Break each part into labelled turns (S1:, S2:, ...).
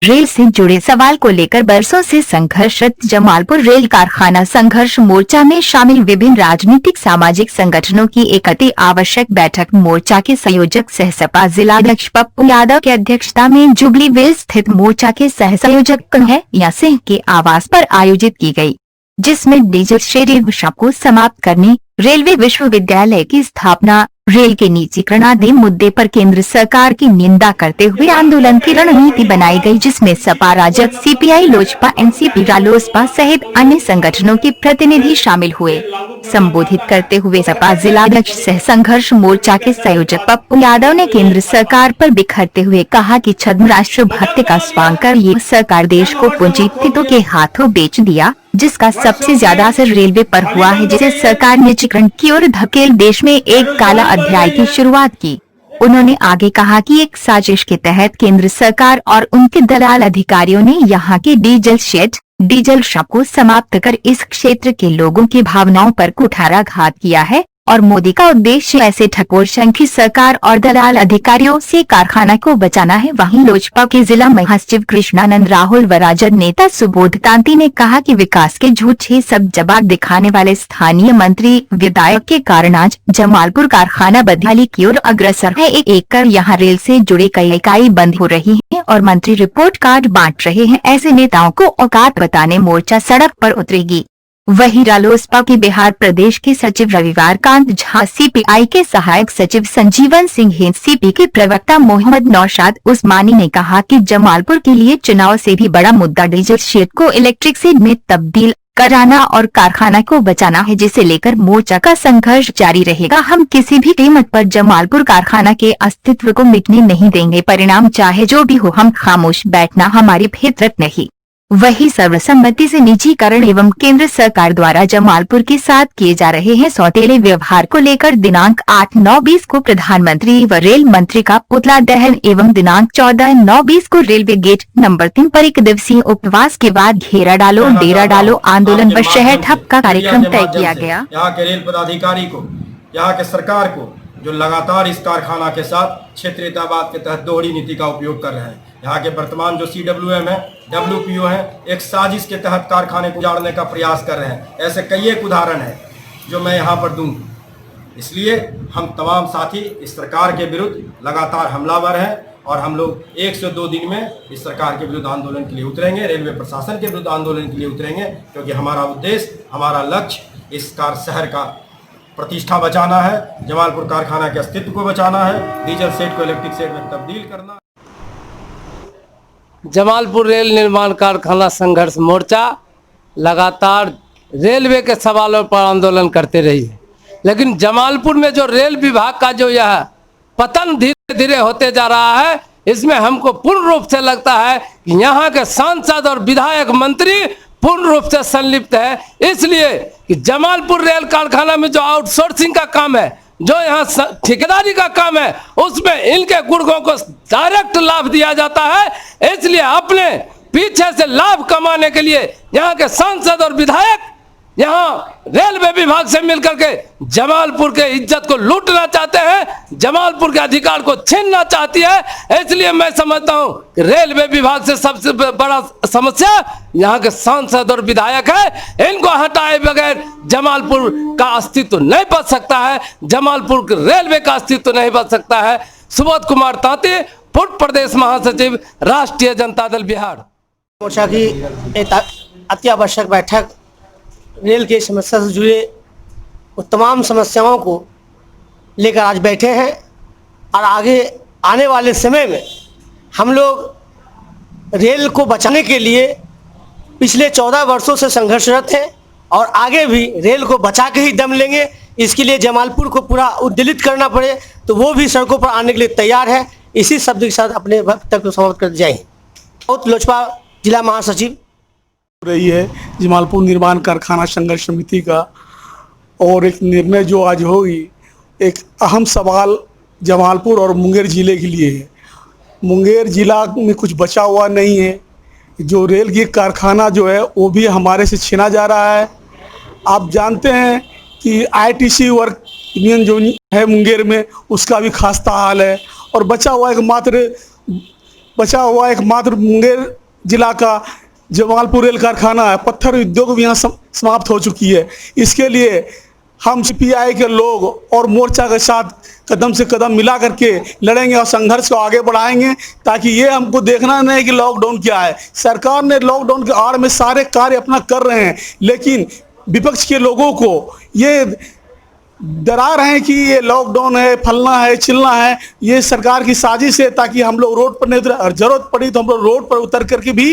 S1: Rail से जुड़े सवाल को लेकर बरसों से संघर्षरत जमालपुर रेल कारखाना संघर्ष मोर्चा में शामिल विभिन्न राजनीतिक सामाजिक संगठनों की एक अति आवश्यक बैठक मोर्चा के संयोजक सह सपा जिलाध्यक्ष पप्पू यादव की अध्यक्षता में जुबली वेल स्थित मोर्चा के सह संयोजक कन्हैया सिंह के आवास पर आयोजित की गई, जिसमें डीजल शेड को समाप्त करने, रेलवे विश्वविद्यालय की स्थापना, रेल के निजीकरण आदि मुद्दे पर केंद्र सरकार की निंदा करते हुए आंदोलन की रणनीति बनाई गई, जिसमें सपा राजद, सीपीआई, लोजपा, एनसीपी, रालोसपा सहित अन्य संगठनों के प्रतिनिधि शामिल हुए। संबोधित करते हुए सपा जिलाध्यक्ष सह संघर्ष मोर्चा के संयोजक पप्पू यादव ने केंद्र सरकार पर बिखरते हुए कहा कि छद्म राष्ट्रभक्ति का स्वांग कर ये सरकार देश को पूंजीपतियों के हाथों बेच दिया, जिसका सबसे ज्यादा असर रेलवे पर हुआ है, जिसे सरकार निजीकरण की ओर धकेल देश में एक काला अध्याय की शुरुआत की। उन्होंने आगे कहा कि एक साजिश के तहत केंद्र सरकार और उनके दलाल अधिकारियों ने यहां के डीजल शेड, डीजल शॉप को समाप्त कर इस क्षेत्र के लोगों की भावनाओं पर कुठाराघात किया है और मोदी का उद्देश्य ऐसे ठकोर शंखी सरकार और दलाल अधिकारियों से कारखाना को बचाना है। वहीं लोजपा के जिला महासचिव कृष्णानंद राहुल व राजद नेता सुबोध तांती ने कहा कि विकास के झूठे सब जवाब दिखाने वाले स्थानीय मंत्री विधायक के कारण आज जमालपुर कारखाना बदहाली की ओर अग्रसर है। एक कर यहाँ रेल से जुड़े कई इकाई बंद हो रही है और मंत्री रिपोर्ट कार्ड बांट रहे हैं। ऐसे नेताओं को औकात बताने मोर्चा सड़क पर उतरेगी। वहीं रालोसपा के बिहार प्रदेश के सचिव रविवार कांत झा, सीपीआई के सहायक सचिव संजीवन सिंह, एनसीपी के प्रवक्ता मोहम्मद नौशाद उस्मानी ने कहा कि जमालपुर के लिए चुनाव से भी बड़ा मुद्दा डीजल शेड को इलेक्ट्रिक शेड में तब्दील कराना और कारखाना को बचाना है, जिसे लेकर मोर्चा का संघर्ष जारी रहेगा। हम किसी भी कीमत पर जमालपुर कारखाना के अस्तित्व को मिटने नहीं देंगे। परिणाम चाहे जो भी हो, हम खामोश बैठना हमारी फितरत नहीं। वही सर्वसम्मति से निजीकरण एवं केंद्र सरकार द्वारा जमालपुर के साथ किए जा रहे हैं सौतेले व्यवहार को लेकर दिनांक 8-9-20 को प्रधानमंत्री व रेल मंत्री का पुतला दहन एवं दिनांक 14-9-20 को रेलवे गेट नंबर 3 पर 1 दिवसीय उपवास के बाद घेरा डालो, डेरा डालो आंदोलन व शहर ठप का कार्यक्रम तय किया गया।
S2: यहाँ के रेल पदाधिकारी को, यहाँ के सरकार को, जो लगातार इस कारखाना के साथ क्षेत्रीयतावाद के तहत दोहरी नीति का उपयोग कर रहे हैं, यहाँ के वर्तमान जो CWM है, WPO है, एक साजिश के तहत कारखाने को उजाड़ने का प्रयास कर रहे हैं। ऐसे कई एक उदाहरण है जो मैं यहाँ पर दूंगा। इसलिए हम तमाम साथी इस सरकार के विरुद्ध लगातार हमलावर हैं और हम लोग 1 से 2 दिन में इस सरकार के विरुद्ध आंदोलन के लिए उतरेंगे, रेलवे प्रशासन के विरुद्ध आंदोलन के लिए उतरेंगे, क्योंकि हमारा उद्देश्य, हमारा लक्ष्य इस शहर का प्रतिष्ठा बचाना है, जमालपुर कारखाना के अस्तित्व को बचाना है, डीजल शेड को इलेक्ट्रिक शेड में तब्दील करना।
S3: जमालपुर रेल निर्माण कारखाना संघर्ष मोर्चा लगातार रेलवे के सवालों पर आंदोलन करते रही है, लेकिन जमालपुर में जो रेल विभाग का जो यह पतन धीरे धीरे होते जा रहा है, इसमें हमको पूर्ण रूप से लगता है कि यहाँ के सांसद और विधायक मंत्री पूर्ण रूप से संलिप्त है। इसलिए कि जमालपुर रेल कारखाना में जो आउटसोर्सिंग का काम है, जो यहाँ ठेकेदारी का काम है, उसमें इनके गुर्गों को डायरेक्ट लाभ दिया जाता है। इसलिए अपने पीछे से लाभ कमाने के लिए यहाँ के सांसद और विधायक यहाँ रेलवे विभाग से मिलकर के जमालपुर के इज्जत को लूटना चाहते हैं, जमालपुर के अधिकार को छीनना चाहती है। इसलिए मैं समझता हूँ कि रेलवे विभाग से सबसे बड़ा समस्या यहाँ के सांसद और विधायक है। इनको हटाए बगैर जमालपुर का अस्तित्व नहीं बच सकता है, जमालपुर रेलवे का अस्तित्व नहीं बच सकता है। सुबोध कुमार तांती, पूर्व प्रदेश महासचिव, राष्ट्रीय जनता दल बिहार।
S4: मोर्चा की एक अति आवश्यक बैठक रेल की समस्या से जुड़े तमाम समस्याओं को लेकर आज बैठे हैं और आगे आने वाले समय में हम लोग रेल को बचाने के लिए पिछले 14 वर्षों से संघर्षरत हैं और आगे भी रेल को बचा के ही दम लेंगे। इसके लिए जमालपुर को पूरा उद्दलित करना पड़े तो वो भी सड़कों पर आने के लिए तैयार है। इसी शब्द के साथ अपने वक्तव्य को समाप्त कर जाए। लोजपा जिला महासचिव
S5: रही है जमालपुर निर्माण कारखाना संघर्ष समिति का, और एक निर्णय जो आज होगी, एक अहम सवाल जमालपुर और मुंगेर ज़िले के लिए है। मुंगेर ज़िला में कुछ बचा हुआ नहीं है, जो रेल की कारखाना जो है वो भी हमारे से छीना जा रहा है। आप जानते हैं कि ITC वर्क यूनियन जो है मुंगेर में, उसका भी खास्ता हाल है और बचा हुआ एक मात्र बचा हुआ एकमात्र मुंगेर जिला का जमालपुर रेल कारखाना है। पत्थर उद्योग भी यहाँ समाप्त हो चुकी है। इसके लिए हम सीपीआई के लोग और मोर्चा के साथ कदम से कदम मिला करके लड़ेंगे और संघर्ष को आगे बढ़ाएंगे, ताकि ये हमको देखना नहीं कि लॉकडाउन क्या है। सरकार ने लॉकडाउन के आड़ में सारे कार्य अपना कर रहे हैं, लेकिन विपक्ष के लोगों को ये डरा रहे हैं कि ये लॉकडाउन है, फलना है, चिलना है। ये सरकार की साजिश है ताकि हम लोग रोड पर नहीं उतरे, और जरूरत पड़ी तो हम लोग रोड पर उतर करके भी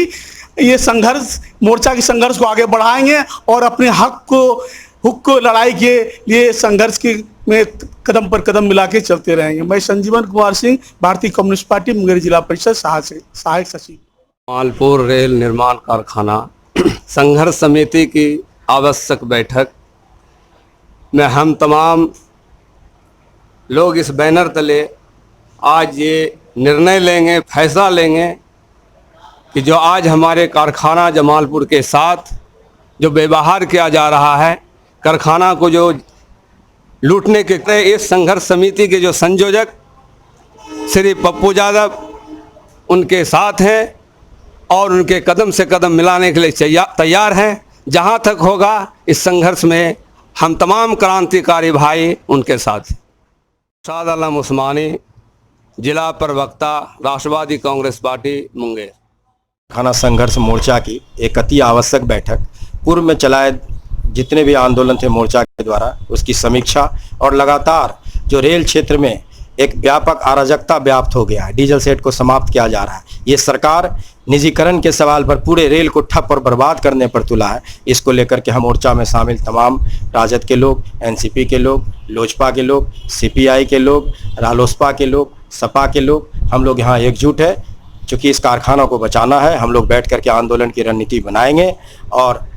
S5: ये संघर्ष, मोर्चा के संघर्ष को आगे बढ़ाएंगे और अपने हक को लड़ाई के लिए संघर्ष के में कदम पर कदम मिला के चलते रहेंगे। मैं संजीवन कुमार सिंह, भारतीय कम्युनिस्ट पार्टी मुंगेर जिला परिषद सहायक सचिव।
S3: जमालपुर रेल निर्माण कारखाना संघर्ष समिति की आवश्यक बैठक में हम तमाम लोग इस बैनर तले आज ये निर्णय लेंगे, फैसला लेंगे कि जो आज हमारे कारखाना जमालपुर के साथ जो व्यवहार किया जा रहा है, कारखाना को जो लूटने के इस संघर्ष समिति के जो संयोजक श्री पप्पू यादव उनके साथ हैं और उनके कदम से कदम मिलाने के लिए तैयार हैं। जहां तक होगा इस संघर्ष में हम तमाम क्रांतिकारी भाई उनके साथ। शाद आलम उस्मानी, जिला प्रवक्ता, राष्ट्रवादी कांग्रेस पार्टी मुंगेर।
S2: कारखाना संघर्ष मोर्चा की एक अति आवश्यक बैठक पूर्व में चलाए जितने भी आंदोलन थे मोर्चा के द्वारा, उसकी समीक्षा और लगातार जो रेल क्षेत्र में एक व्यापक अराजकता व्याप्त हो गया है, डीजल सेट को समाप्त किया जा रहा है। ये सरकार निजीकरण के सवाल पर पूरे रेल को ठप और बर्बाद करने पर तुला है। इसको लेकर के हम मोर्चा में शामिल तमाम राजद के लोग, एनसीपी के लोग, लोजपा के लोग, सीपीआई के लोग, रालोसपा के लोग, सपा के लोग, हम लोग यहाँ एकजुट है। चूँकि इस कारखाना को बचाना है, हम लोग बैठ करके आंदोलन की रणनीति बनाएंगे और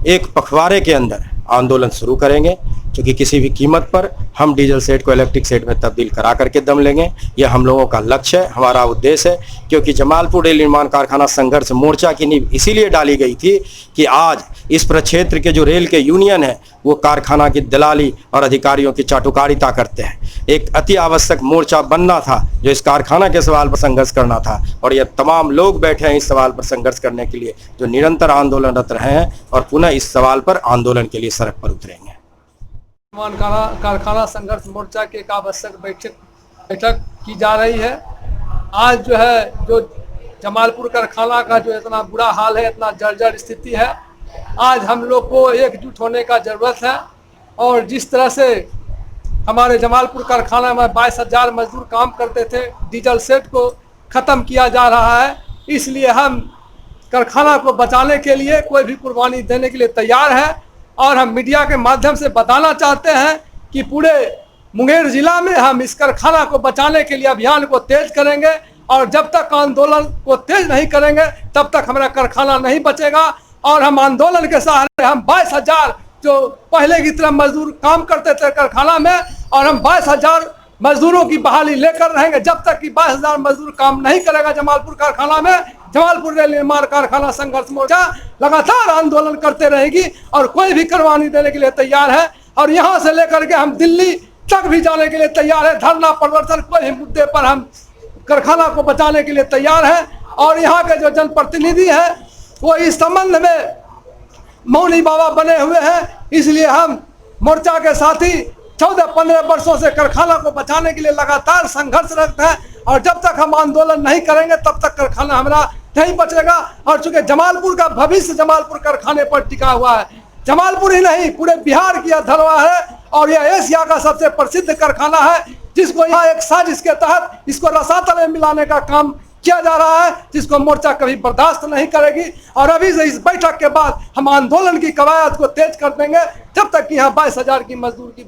S2: एक पखवाड़े के अंदर आंदोलन शुरू करेंगे। क्योंकि किसी भी कीमत पर हम डीजल सेट को इलेक्ट्रिक सेट में तब्दील करा करके दम लेंगे। यह हम लोगों का लक्ष्य है, हमारा उद्देश्य है। क्योंकि जमालपुर रेल निर्माण कारखाना संघर्ष मोर्चा की नींव इसीलिए डाली गई थी कि आज इस प्रक्षेत्र के जो रेल के यूनियन है वो कारखाना की दलाली और अधिकारियों की चाटुकारिता करते हैं। एक अति आवश्यक मोर्चा बनना था जो इस कारखाना के सवाल पर संघर्ष करना था, और यह तमाम लोग बैठे हैं इस सवाल पर संघर्ष करने के लिए, जो निरंतर आंदोलनरत रहे हैं और पुनः इस सवाल पर आंदोलन के लिए सड़क पर उतरेंगे।
S3: कारखाना संघर्ष मोर्चा की एक आवश्यक बैठक की जा रही है। आज जो है जो जमालपुर कारखाना का जो इतना बुरा हाल है, इतना जर्जर स्थिति है, आज हम लोग को एकजुट होने का ज़रूरत है। और जिस तरह से हमारे जमालपुर कारखाना में 22,000 मजदूर काम करते थे, डीजल सेट को ख़त्म किया जा रहा है, इसलिए हम कारखाना को बचाने के लिए कोई भी कुर्बानी देने के लिए तैयार है। और हम मीडिया के माध्यम से बताना चाहते हैं कि पूरे मुंगेर जिला में हम इस कारखाना को बचाने के लिए अभियान को तेज करेंगे, और जब तक आंदोलन को तेज नहीं करेंगे तब तक हमारा कारखाना नहीं बचेगा। और हम आंदोलन के सहारे हम 22,000 जो पहले की तरह मजदूर काम करते थे कारखाना में, और हम 22,000 मजदूरों की बहाली लेकर रहेंगे जब तक कि 22,000 मजदूर काम नहीं करेगा जमालपुर कारखाना में। जमालपुर रेल निर्माण कारखाना संघर्ष मोर्चा लगातार आंदोलन करते रहेगी और कोई भी कुर्बानी देने के लिए तैयार है। और यहाँ से लेकर के हम दिल्ली तक भी जाने के लिए तैयार है। धरना प्रदर्शन कोई भी मुद्दे पर हम कारखाना को बचाने के लिए तैयार है। और यहाँ के जो जनप्रतिनिधि हैं वो इस संबंध में मौनी बाबा बने हुए हैं। इसलिए हम मोर्चा के साथी 14-15 वर्षों से कारखाना को बचाने के लिए लगातार संघर्षरत हैं, और जब तक हम आंदोलन नहीं करेंगे तब तक कारखाना हमारा नहीं बचेगा। और चूंकि जमालपुर का भविष्य जमालपुर कारखाने पर टिका हुआ है, जमालपुर ही नहीं पूरे बिहार की यह धरोहर है, और यह एशिया का सबसे प्रसिद्ध कारखाना है, जिसको यहाँ एक साजिश के तहत इसको रसातल में मिलाने का काम किया जा रहा है, जिसको मोर्चा कभी बर्दाश्त नहीं करेगी। और अभी से इस बैठक के बाद हम आंदोलन की कवायद को तेज कर देंगे जब तक कि यहाँ 22,000 की मजदूर की